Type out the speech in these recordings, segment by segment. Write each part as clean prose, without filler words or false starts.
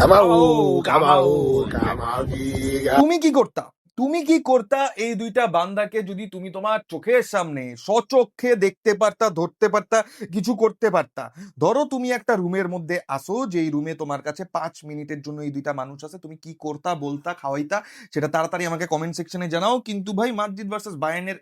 কামাও কামাও কামাও তুমি কি করতা? তুমি কি করতা এই দুইটা বান্দাকে যদি তুমি তোমার চোখের সামনে সচক্ষে দেখতে পারতা, ধরতে পারতা, কিছু করতে পারতা? ধরো তুমি একটা রুমের মধ্যে আসো, যেই রুমে তোমার কাছে 5 মিনিটের জন্য এই দুইটা মানুষ আছে, তুমি কি করতা, বলতা, খাওয়াইতা? সেটা তাড়াতাড়ি আমাকে কমেন্ট সেকশনে জানাও। কিন্তু ভাই, মাদ্রিদ ভার্সেস বায়ার্নের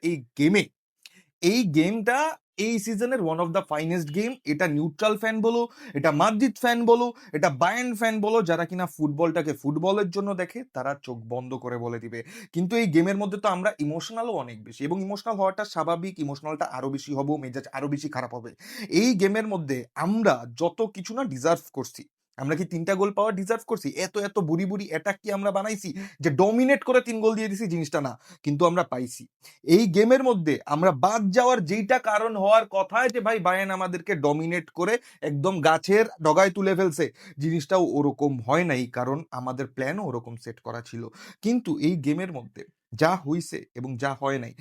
এই গেমটা এই সিজনের one of the finest game. এটা নিউট্রাল ফ্যান বলো, এটা মাদ্রিদ ফ্যান বলো, এটা বায়ার্ন ফ্যান বলো, যারা কিনা ফুটবলটাকে ফুটবলের জন্য দেখে তারা চোখ বন্ধ করে বলে দিবে। কিন্তু এই গেমের মধ্যে তো আমরা ইমোশনালও অনেক বেশি, এবং ইমোশনাল হওয়াটা স্বাভাবিক। ইমোশনালটা আরো বেশি হবো, মেজাজ আরো বেশি খারাপ হবে। এই গেমের মধ্যে আমরা যত কিছু না ডিজার্ভ করছি। আমরা কি 3টা গোল পাওয়ার ডিজার্ভ করছি? এত এত বুড়ি বুড়ি অ্যাটাক কি আমরা বানাইছি যে ডমিনেট করে 3 গোল দিয়ে দিছি? জিনিসটা না, কিন্তু আমরা পাইছি। এই গেমের মধ্যে আমরা বাদ যাওয়ার যেইটা কারণ হওয়ার কথা, যে ভাই বায়ার্ন আমাদেরকে ডমিনেট করে একদম গাছের ডগায় তুলে ফেলছে, জিনিসটাও ওরকম হয় নাই, কারণ আমাদের প্ল্যানও ওরকম সেট করা ছিল। কিন্তু এই গেমের মধ্যে যা হইছে এবং যা হয় নাই,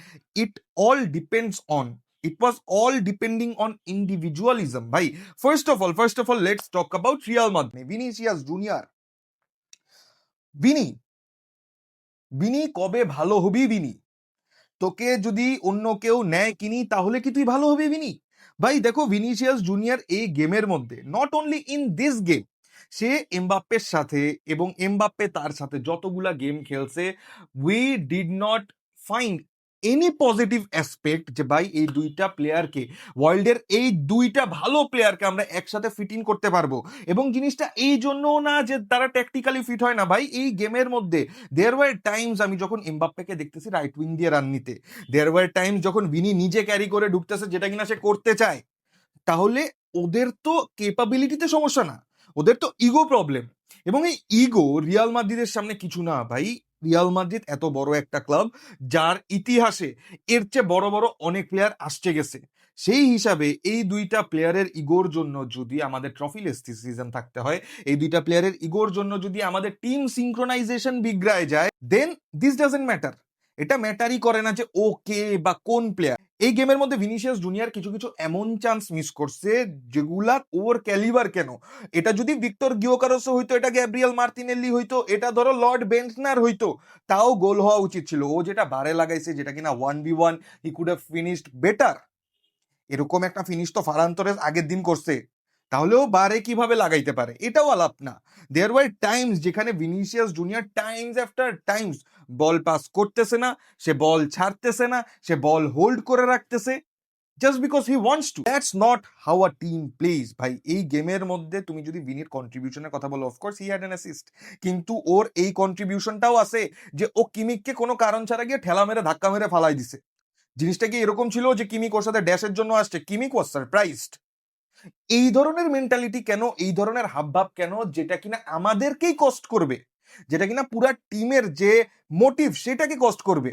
it all depends on, it was all depending on individualism. ভাই, first of all let's talk about Real Madrid. Vinicius Junior, Vini Vini কবে ভালো হবি বিনি? তোকে যদি অন্য কেউ নেয় কিনি, তাহলে কি তুই ভালো হবে বিনি? ভাই দেখো, ভিনিসিয়াস জুনিয়র এই গেমের মধ্যে, not only in this game, সে এমবাপ্পের সাথে এবং এমবাপ্পে তার সাথে যতগুলা গেম খেলছে, we did not find any positive aspect যে ভাই এই দুইটা প্লেয়ারকে, ওয়ার্ল্ডের এই দুইটা ভালো প্লেয়ারকে আমরা একসাথে ফিট ইন করতে পারবো। এবং জিনিসটা এই জন্য না যে তারা ট্যাকটিক্যালি ফিট হয় না, ভাই এই গেমের মধ্যে দেয়ার ওয়ার টাইমস আমি যখন এমবাপ্পেকে দেখতেছি রাইট উইং দিয়ে রান নিতে, দেয়ার ওয়ার টাইমস যখন ভিনি নিজে ক্যারি করে ঢুকতেছে, যেটা কিনা সে করতে চায়। তাহলে ওদের তো কেপাবিলিটিতে সমস্যা না, ওদের তো ইগো প্রবলেম। এবং এই ইগো রিয়াল মাদ্রিদের সামনে কিছু না ভাই। রিয়াল মাদ্রিদ এত বড় একটা ক্লাব, যার ইতিহাসে এর চেয়ে বড় বড় অনেক প্লেয়ার আসছে গেছে। সেই হিসাবে এই দুইটা প্লেয়ারের ইগোর জন্য যদি আমাদের ট্রফি লেস সিজন থাকতে হয়, এই দুইটা প্লেয়ারের ইগোর জন্য যদি আমাদের টিম সিঙ্ক্রোনাইজেশন বিগড়ায় যায়, দেন দিস ডাজেন্ট ম্যাটার। এটা ম্যাটারই করে না যে ও কে বা কোন প্লেয়ার। এই গেমের মধ্যে ভিনিসিয়াস জুনিয়র কিছু কিছু এমন চান্স মিস করছে যেগুলা ওর ক্যালিবার কেন। এটা যদি ভিক্টর গিওকারোসো হইতো, এটা গ্যাব্রিয়েল মার্টিনেল্লি হইতো, এটা ধরো লর্ড বেন্টনার হইতো, তাও গোল হওয়া উচিত ছিল। ও যেটা বারে লাগাইছে, যেটা কিনা 1v1, he could have finished better. এরকম একটা ফিনিশ তো ফারান তোরেস আগের দিন করছে, তাহলেও বারে কিভাবে লাগাইতে পারে? এটাও আলাপ না। দেয়ার ওয়ার টাইমস যেখানে Vinicius junior Times after Times ball pass করতেছে না, সে বল ছাড়তেছে না, সে বল হোল্ড করে রাখতেছে, just because he wants to. That's not how a team plays. ভাই এই গেমের মধ্যে তুমি যদি ভিনির কন্ট্রিবিউশনের কথা বলো, of course he had an assist, কিন্তু ওর এই কন্ট্রিবিউশনটাও আছে যে ও কিমিককে কোনো কারণ ছাড়া গিয়ে ঠেলা মেরে ধাক্কা মেরে ফালাই দিছে। জিনিসটা কি এরকম ছিল যে কিমিক ওর সাথে ড্যাশের জন্য আসছে? Kimmich was surprised. এই ধরনের মেন্টালিটি কেন, এই ধরনের হাবভাব কেন, যেটা কিনা আমাদেরকেই কষ্ট করবে, যেটা কিনা পুরা টিমের যে মোটিভ সেটাকে কষ্ট করবে।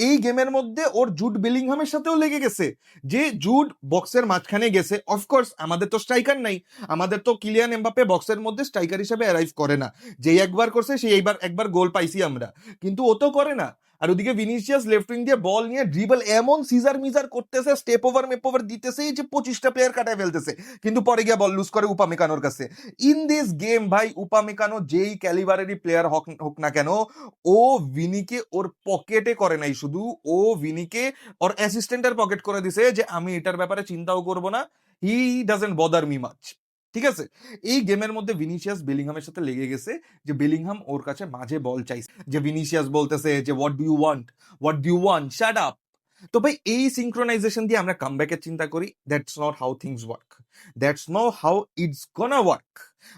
এই গেমের মধ্যে ওর জুড বেলিংহামের সাথেও লেগে গেছে, যে জুড বক্সের মাঝখানে গেছে। অফকোর্স আমাদের তো স্ট্রাইকার নাই, আমাদের তো কিলিয়ান এমবাপ্পে বক্সের মধ্যে স্ট্রাইকার হিসেবে অ্যারাইভ করে না। যেই একবার করছে সেই একবার গোল পাইছি আমরা, কিন্তু ও তো করে না। আর ওদিকে ভিনিসিয়াস লেফট উইং দিয়ে বল নিয়ে ড্রিবল এমন সিজার মিজার করতেছে, স্টেপ ওভার মেপ ওভার দিতেছে যে 25টা প্লেয়ার কাটায় ফেলতেছে, কিন্তু পরে গিয়ে বল লুজ করে উপামেকানোর কাছে। ইন দিস গেম ভাই, উপামেকানো যেই ক্যালিবারেরই প্লেয়ার হোক হোক না কেন, ও ভিনিকে ওর পকেটে করে নাই, শুধু ও ভিনিকে ওর অ্যাসিস্ট্যান্টের পকেট করে দিছে, যে আমি এটার ব্যাপারে চিন্তাও করব না, he doesn't bother me much. ঠিক আছে, এই গেমের মধ্যে ভিনিসিয়াস বেলিংহামের সাথে লেগে গেছে, যে বেলিংহাম ওর কাছে মাঝে বল চাইছে, যে ভিনিসিয়াস বলতেছে যে what do you want, shut up. তো ভাই এই সিঙ্ক্রোনাইজেশন দিয়ে আমরা কামব্যাকের চিন্তা করি, that's not how things work, that's not how it's gonna work.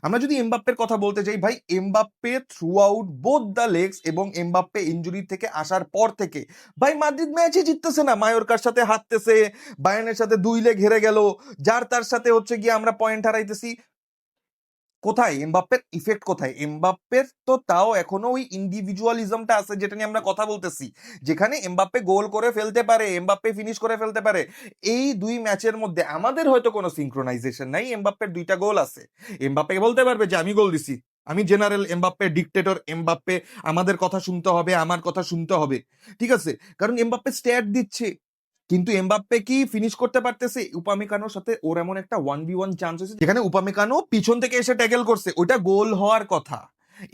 আমরা যদি এমবাপ্পের কথা বলতে যাই, ভাই Mbappe throughout both the legs, এবং এমবাপ্পে ইনজুরি থেকে আসার পর থেকে ভাই মাদ্রিদ ম্যাচই জিততেছে না, মায়োরকার সাথে হারতেছে, বায়ার্নের সাথে 2 লেগ হেরে গেল, যার তার সাথে হচ্ছে গিয়ে আমরা পয়েন্ট হারাইতেছি। কোথায় এমবাপ্পের ইফেক্ট? কোথায় এমবাপ্পের? তো তাও এখনো ওই ইন্ডিভিজুয়ালিজমটা আছে, যেটা নিয়ে আমরা কথা বলতেছি, যেখানে এমবাপ্পে গোল করে ফেলতে পারে, এমবাপ্পে ফিনিশ করে ফেলতে পারে। এই 2 ম্যাচের মধ্যে আমাদের হয়তো কোনো সিঙ্ক্রোনাইজেশন নাই, এমবাপ্পের 2টা গোল আছে, এমবাপ্পে বলতে পারবে যে আমি গোল দিছি, আমি জেনারেল এমবাপ্পে, ডিক্টেটর এমবাপ্পে, আমাদের কথা শুনতে হবে, আমার কথা শুনতে হবে। ঠিক আছে, কারণ এমবাপ্পে স্ট্যাট দিচ্ছে, কিন্তু এমবাপ্পে কি ফিনিশ করতে পারতেছে? উপামেকানোর সাথে ওর এমন একটা 1v1 চান্স হয়েছে যেখানে উপামেকানো পিছন থেকে এসে ট্যাকেল করছে, ওটা গোল হওয়ার কথা।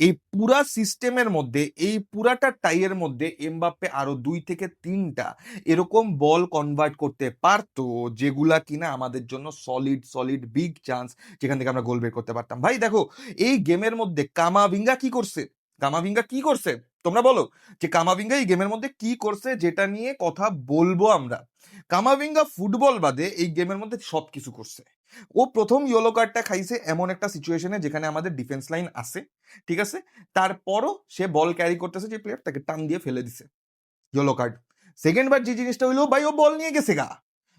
এই পুরা সিস্টেমের মধ্যে, এই পুরাটা টাইয়ের মধ্যে এমবাপ্পে আরো 2 থেকে 3টা এরকম বল কনভার্ট করতে পারতো, যেগুলা কিনা আমাদের জন্য সলিড সলিড বিগ চান্স, যেখান থেকে আমরা গোল বের করতে পারতাম। ভাই দেখো, এই গেমের মধ্যে কামাভিঙ্গা কি করছে? কামাভিঙ্গা কি করছে তোমরা বলো, যে কামাভিঙ্গা এই গেমের মধ্যে কি করছে যেটা নিয়ে কথা বলবো আমরা। কামাভিঙ্গা ফুটবল বাদে এই গেমের মধ্যে সবকিছু করছে। ও প্রথম ইয়েলো কার্ডটা খাইছে এমন একটা সিচুয়েশনে যেখানে আমাদের ডিফেন্স লাইন আছে, ঠিক আছে, তারপরও সে বল ক্যারি করতেছে, যে প্লেয়ার তাকে টান দিয়ে ফেলে দিছে, ইয়েলো কার্ড। সেকেন্ড বার যে জিনিসটা হইলো, ভাই ও বল নিয়ে গেছে গা,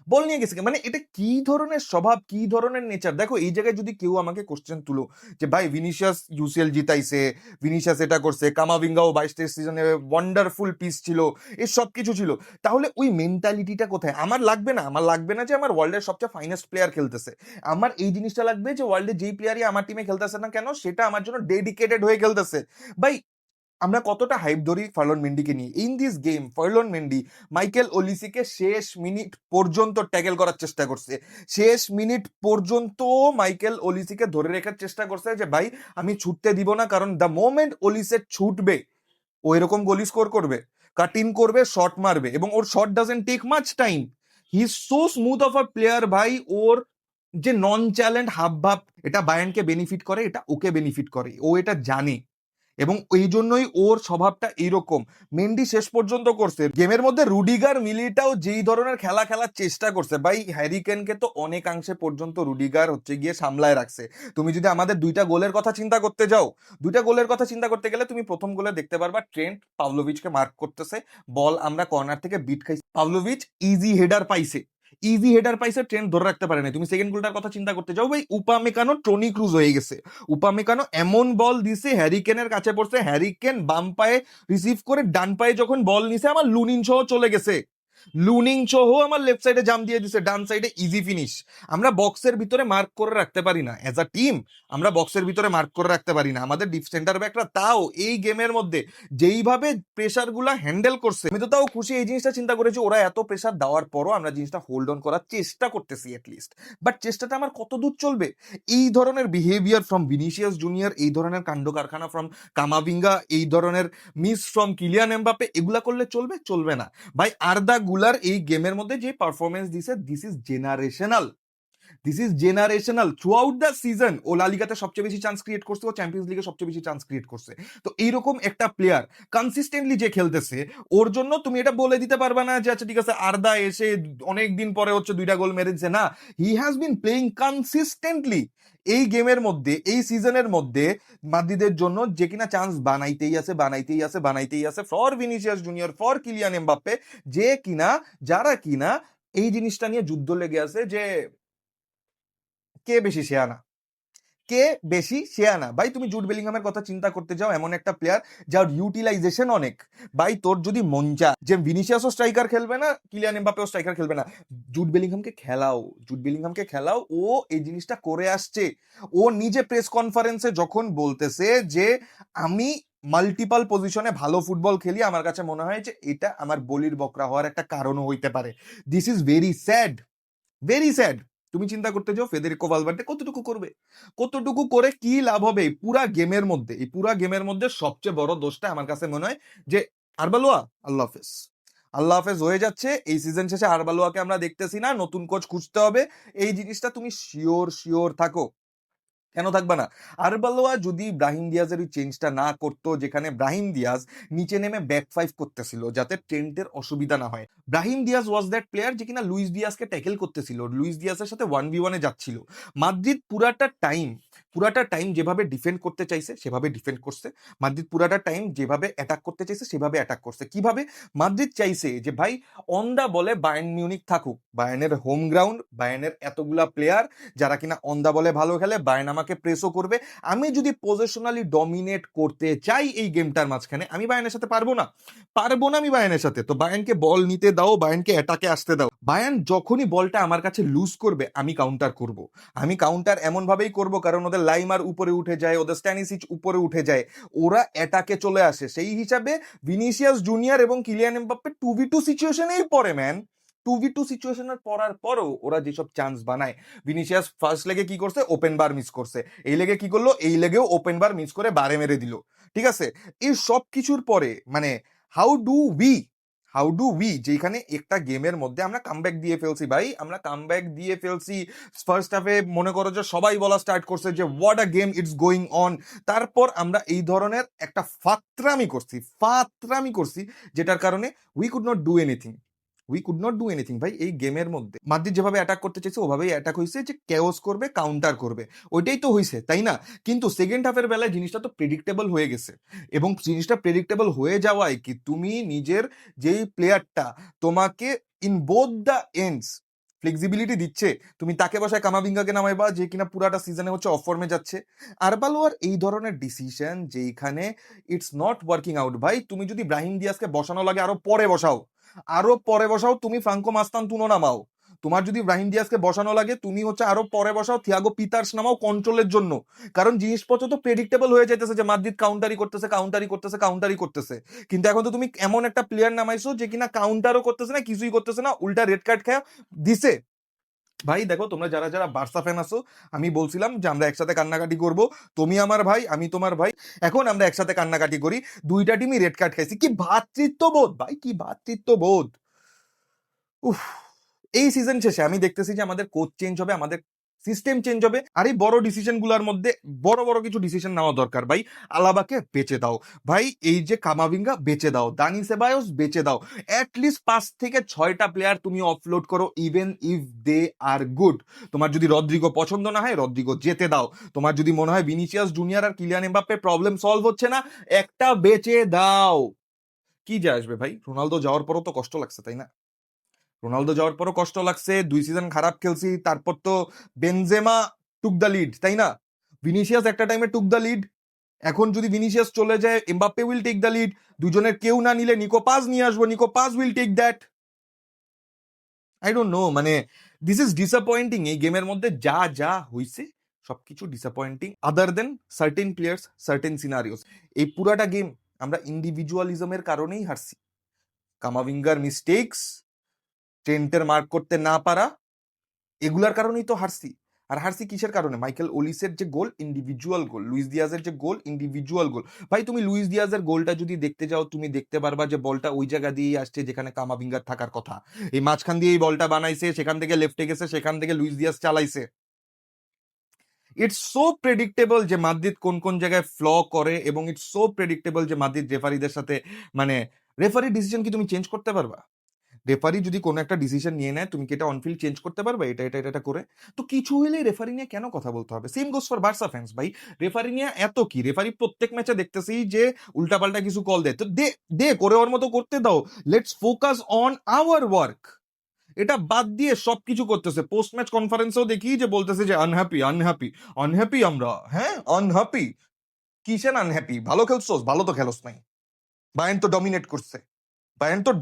বল নিয়ে গেছে গা। মানে এটা কি ধরনের স্বভাব, কি ধরনের নেচার? দেখো, এই জায়গায় যদি কেউ আমাকে কোশ্চেন তুলো যে ভাই ভিনিসিয়াস ইউসিএল জিতাইছে, ভিনিসিয়াস এটা করছে, কামাভিঙ্গাও 22 সিজনে ওয়ান্ডারফুল পিস ছিল, এ সব কিছু ছিল, তাহলে ওই মেন্টালিটিটা কোথায়? আমার লাগবে না, আমার লাগবে না যে আমার ওয়ার্ল্ডের সবচেয়ে ফাইনেস্ট প্লেয়ার খেলতেছে। আমার এই জিনিসটা লাগবে যে ওয়ার্ল্ডের যেই প্লেয়ারই আমার টিমে খেলতেছে না কেন, সেটা আমার জন্য ডেডিকেটেড হয়ে খেলতেছে। ভাই আমরা কতটা হাইপ ধরি ফার্লন মেন্ডিকে নিয়ে। In this game Ferland Mendy Michael ওলিসিকে শেষ মিনিট পর্যন্ত ট্যাকেল করার চেষ্টা করছে, শেষ মিনিট পর্যন্ত মাইকেল ওলিসিকে ধরে রাখার চেষ্টা করছে যে ভাই আমি ছুটতে দিব না, কারণ দ্য মোমেন্ট ওলিসে ছুটবে ও এরকম গোলি স্কোর করবে, কাট ইন করবে, শট মারবে, এবং ওর shot doesn't take much time. He is so smooth of a player ভাই। ওর যে নন চ্যালেন্ট হাব ভাব, এটা বায়ার্নকে বেনিফিট করে, এটা ওকে বেনিফিট করে, ও এটা জানে, এবং এই জন্যই ওর স্বভাবটা এইরকম। মেন্ডি শেষ পর্যন্ত করছে গেমের মধ্যে, রুডিগার মিলিটাও যেই ধরনের খেলা খেলার চেষ্টা করছে, ভাই হ্যারিকেনকে তো অনেকাংশে পর্যন্ত রুডিগার হচ্ছে গিয়ে সামলায় রাখছে। তুমি যদি আমাদের 2টা গোলের কথা চিন্তা করতে যাও, 2টা গোলের কথা চিন্তা করতে গেলে তুমি প্রথম গোলে দেখতে পারবা ট্রেন্ট পাভলোভিচকে মার্ক করতেছে, বল আমরা কর্নার থেকে বিট খাইছি, পাভলোভিচ ইজি হেডার পাইছে, ইজি হেডার পাইছে, ট্রেন্ড ধরে রাখতে পারে না। তুমি সেকেন্ড গোলটার কথা চিন্তা করতে যাও, ভাই উপামেকানো টনি ক্রুজ হয়ে গেছে। উপামেকানো এমন বল দিছে, হ্যারিকেনের কাছে পড়ছে, হ্যারিকেন বাম পায়ে রিসিভ করে ডান পায়ে যখন বল নিছে, আমার লুনিন সহ চলে গেছে, লুনিং সহ আমার লেফট সাইডে জাম দিয়ে দিছে, ডান সাইডে ইজি ফিনিশ। আমরা বক্সের ভিতরে মার্ক করে রাখতে পারি না অ্যাজ আ টিম, আমরা বক্সের ভিতরে মার্ক করে রাখতে পারি না। আমাদের ডিপ সেন্টার ব্যাকরা তাও এই গেমের মধ্যে যেইভাবে প্রেসার গুলা হ্যান্ডেল করছে, আমি তো তাও খুশি এই জিনিসটা চিন্তা করেছি, ওরা এত প্রেসার দেওয়ার পরও আমরা জিনিসটা হোল্ড অন করার চেষ্টা করতেছি এটলিস্ট। বাট চেষ্টাটা আমার কত দূর চলবে? এই ধরনের বিহেভিয়ার ফ্রম ভিনিসিয়াস জুনিয়র, এই ধরনের কাণ্ড কারখানা ফ্রম কামাভিঙ্গা, এই ধরনের মিস ফ্রম কিলিয়ান এমবাপ্পে, এগুলা করলে চলবে? চলবে না ভাই। আর্দা গুলার এই গেমের মধ্যে যে পারফরমেন্স দিছে, this is generational, this is generational. Throughout the season ও লা লিগাতে সবচেয়ে বেশি চান্স ক্রিয়েট করছে, ও চ্যাম্পিয়ন্স লিগে সবচেয়ে বেশি চান্স ক্রিয়েট করছে। তো এইরকম একটা প্লেয়ার কনসিস্টেন্টলি যে খেলতেছে, ওর জন্য তুমি এটা বলে দিতে পারবা না যে আচ্ছা ঠিক আছে আর্দা এসে অনেক দিন পরে হচ্ছে 2টা গোল মেরেছে, না, he has been playing consistently এই গেমের মধ্যে, এই সিজনের মধ্যে মাদ্রিদের জন্য, যে কিনা চান্স বানাইতেই আছে, বানাইতেই আছে, বানাইতেই আছে, for Vinicius junior, for Kylian Mbappe, যে কিনা, যারা কিনা এই জিনিসটা নিয়ে যুদ্ধ লেগে আছে যে কে বেশি শেয়ানা, কে বেশি শেয়ানা। ভাই তুমি জুড বেলিংহামের কথা চিন্তা করতে যাও, এমন একটা প্লেয়ার যার ইউটিলাইজেশন অনেক। ভাই তোর যদি মন চায় যে ভিনিসিয়াসও স্ট্রাইকার খেলবে না, কিলিয়ান এমবাপ্পেও স্ট্রাইকার খেলবে না, জুড বেলিংহামকে খেলাও, জুড বেলিংহামকে খেলাও। ও এই জিনিসটা করে আসছে। ও নিজে প্রেস কনফারেন্সে যখন বলতেছে যে আমি মাল্টিপাল পজিশনে ভালো ফুটবল খেলি, আমার কাছে মনে হয় যে এটা আমার বলির বকরা হওয়ার একটা কারণও হইতে পারে। This is very sad, very sad. তুমি চিন্তা করতে যাও ফেদেরিকো ভালভার্দে কতটুকু করবে, কতটুকু করে কি লাভ হবে? এই পুরা গেমের মধ্যে, এই পুরা গেমের মধ্যে সবচেয়ে বড় দোষটা আমার কাছে মনে হয় যে আরবালোয়া আল্লাহ হাফেজ, আল্লাহ হাফেজ হয়ে যাচ্ছে। এই সিজন শেষে আরবালোয়াকে আমরা দেখতেছি না, নতুন কোচ খুঁজতে হবে। এই জিনিসটা তুমি শিওর শিওর থাকো, কেন থাকবে না? আরবালোয়া যদি ব্রাহিম দিয়াজের ওই চেঞ্জটা না করতো, যেখানে ব্রাহিম দিয়াজ নিচে নেমে ব্যাক ফাইভ করতেছিল যাতে ট্রেন্টের অসুবিধা না হয়। Brahim Diaz was that player যে কিনা লুইস দিয়াজকে ট্যাকেল করতেছিল, লুইস দিয়াজের সাথে 1v1-এ যাচ্ছিল। মাদ্রিদ পুরাটা টাইম যেভাবে ডিফেন্ড করতে চাইছে সেভাবে ডিফেন্ড করছে। মাদ্রিদ পুরাটা টাইম যেভাবে অ্যাটাক করতে চাইছে সেভাবে অ্যাটাক করছে। কিভাবে? মাদ্রিদ চাইছে যে ভাই অন দা বলে বায়ার্ন মিউনিক থাকুক, বায়ার্নের হোম গ্রাউন্ড, বায়ার্নের এতগুলা প্লেয়ার যারা কিনা অন দা বলে ভালো খেলে, বায়ার্ন আমাকে প্রেসও করবে। আমি যদি পজিশনালি ডমিনেট করতে চাই এই গেমটার মাঝখানে, আমি বায়ার্নের সাথে পারবো না, পারবো না আমি বায়ার্নের সাথে। তো বায়ার্নকে বল নিতে দাও, বায়ার্নকে অ্যাটাকে আসতে দাও। বায়ার্ন যখনই বলটা আমার কাছে লুজ করবে, আমি কাউন্টার করব। আমি কাউন্টার এমন ভাবেই করব, কারণ ওদের লাইমার উপরে উঠে যায়, ওদের স্ট্যানিসিচ উপরে উঠে যায়, ওরা অ্যাটাকে চলে আসে। সেই হিসাবে ভিনিসিয়াস জুনিয়র এবং কিলিয়ান এমবাপ্পে 2v2 সিচুয়েশনেই পড়ে ম্যান, 2v2 সিচুয়েশনের পড়ার পরও ওরা যেসব চান্স বানায়, ভিনিসিয়াস ফার্স্ট লেগে কি করছে, ওপেন বার মিস করছে, এই লেগে কি করলো, এই লেগেও ওপেন বার মিস করে বারে মেরে দিল, ঠিক আছে। এই সব কিছুর পরে মানে হাউ ডু উই যেখানে একটা গেমের মধ্যে আমরা কামব্যাক দিয়ে ফেলছি ভাই, আমরা কামব্যাক দিয়ে ফেলছি। ফার্স্ট হাফে মনে করো যে সবাই বলা স্টার্ট করছে যে what a game it's going on, তারপর আমরা এই ধরনের একটা ফাত্রামি করছি যেটার কারণে we could not do anything ভাই। এই গেমের মধ্যে মাদ্রিদ যেভাবে অ্যাটাক করতে চাইছে ওভাবেই অ্যাটাক হয়েছে, যে কেওস করবে, কাউন্টার করবে, ওইটাই তো হয়েছে, তাই না? কিন্তু সেকেন্ড হাফের বেলায় জিনিসটা তো প্রেডিক্টেবল হয়ে গেছে, এবং জিনিসটা প্রেডিক্টেবল হয়ে যাওয়ায় কি তুমি নিজের যেই প্লেয়ারটা তোমাকে in both the ends flexibility দিচ্ছে, তুমি তাকে বসায় কামাভিঙ্গাকে নামাইবা যে কিনা পুরাটা সিজনে হচ্ছে অফ ফর্মে যাচ্ছে। আরবালোয়ার এই ধরনের ডিসিশন যেখানে ইটস নট ওয়ার্কিং আউট ভাই। তুমি যদি ব্রাহিম দিয়াসকে বসানো লাগে আরো পরে বসাও, তুমি ফ্রাঙ্কো মাস্তান তুনো নামাও। তোমার যদি ব্রাহিম দিয়াসকে বসানো লাগে তুমি হচ্ছে আরো পরে বসাও থিয়াগো পিতার্স নামাও কন্ট্রোলের জন্য, কারণ জিনিসপত্র তো প্রেডিক্টেবল হয়ে যাইতেছে যে মাদ্রিদ কাউন্টারি করতেছে। কিন্তু এখন তো তুমি এমন একটা প্লেয়ার নামাইছো যে কিনা কাউন্টারও করতেছে না, কিছুই করতেছে না, উল্টা রেড কার্ড খেয়ে দিছে। ভাই দেখো, তোমরা যারা যারা বার্সা ফ্যান আছো, আমি বলছিলাম যে আমরা একসাথে কান্নাকাটি করব, তুমি আমার ভাই আমি তোমার ভাই, এখন আমরা একসাথে কান্নাকাটি করি, দুইটা টিমই রেড কার্ড খাইছি। কি ভ্রাতৃত্ববোধ ভাই, কি ভ্রাতৃত্ববোধ। উফ। এই সিজন শেষে আমি দেখতেছি যে আমাদের কোচ চেঞ্জ হবে, আমাদের সিস্টেম চেঞ্জ হবে, আর এই বড় ডিসিশন গুলার মধ্যে বড় বড় কিছু ডিসিশন নেওয়া দরকার ভাই। আলাবাকে বেচে দাও ভাই, এই যে কামাভিঙ্গা বেচে দাও, দানি সেবায়োস বেচে দাও, অ্যাটলিস্ট 5 থেকে 6টা প্লেয়ার তুমি অফলোড করো, even if they are good. তোমার যদি রদ্রিগো পছন্দ না হয় রদ্রিগো যেতে দাও, তোমার যদি মনে হয় ভিনিসিয়াস জুনিয়র আর কিলিয়ান এমবাপ্পে প্রবলেম সলভ হচ্ছে না, একটা বেচে দাও। কি যায় আসবে ভাই, রোনালদো যাওয়ার পরও তো কষ্ট লাগছে, তাই না? রোনালদো যাওয়ার পরও কষ্ট লাগছে, 2 সিজন খারাপ খেলছি, তারপর তো বেনজেমা টুক দ্য লিড, তাই না? ভিনিসিয়াস একটা টাইমে টুক দ্য লিড, এখন যদি ভিনিসিয়াস চলে যায় Mbappe will take the lead, দুজনের কেউ না নিলে নিকো পাজ নিয়ে আসবো, Nico Paz will take that. I don't know, মানে দিস ইজ ডিসঅ্যাপয়েন্টিং। এই গেমের মধ্যে যা যা হইছে সবকিছু disappointing, other than certain players, certain scenarios. এই পুরাটা গেম আমরা ইন্ডিভিজুয়ালিজমের কারণেই হারছি। কামাভিঙ্গার মিস্টেকস, ট্রেন্টের মার্ক করতে না পারা, এগুলার কারণেই তো হারছি। আর হারছি কিসের কারণে? মাইকেল ওলিসের যে গোল ইন্ডিভিজুয়াল গোল, লুইস দিয়াজের যে গোল ইন্ডিভিজুয়াল গোল। ভাই তুমি লুইস দিয়াজের গোলটা যদি দেখতে যাও, তুমি দেখতে পারবা যে বলটা ওই জায়গা দিয়ে আসছে যেখানে কামাভিঙ্গার থাকার কথা, এই মাঝখান দিয়ে এই বলটা বানাইছে, সেখান থেকে লেফটে গেছে, সেখান থেকে লুইস দিয়াজ চালাইছে। ইটস সো প্রেডিক্টেবল যে মাদ্রিদ কোন কোন জায়গায় ফ্ল করে, এবং ইটস সো প্রেডিক্টেবল যে মাদ্রিদ রেফারিদের সাথে মানে রেফারি ডিসিশন কি তুমি চেঞ্জ করতে পারবা? রেফারি যদি কোনো একটা ডিসিশন নিয়ে নেয়, তুমি কি এটা অনফিল্ড চেঞ্জ করতে পারবে এটা করে? তো কিছু হলে রেফারি নিয়ে কেন কথা বলতে হবে? Same goes for Barca fans ভাই, রেফারি নিয়ে এত কি? রেফারি প্রত্যেক ম্যাচে দেখতেছি যে উল্টাপাল্টা কিছু কল দেয়, তো দে দে করে ওর মতো করতে দাও। Let's focus on our work. এটা বাদ দিয়ে সবকিছু করতেছে। পোস্ট ম্যাচ কনফারেন্সেও দেখি যে বলতেছে যে আনহ্যাপি আনহ্যাপি আনহ্যাপি আমরা, হ্যাঁ আনহ্যাপি। কিসের আনহ্যাপি? ভালো খেলছোস? ভালো তো খেলোস নাই। বায়ার্ন তো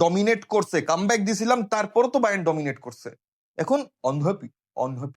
ডমিনেট করছে, কামব্যাক দিছিলাম তারপরও তো বায়ার্ন ডমিনেট করছে। এখন অনহ্যাপি।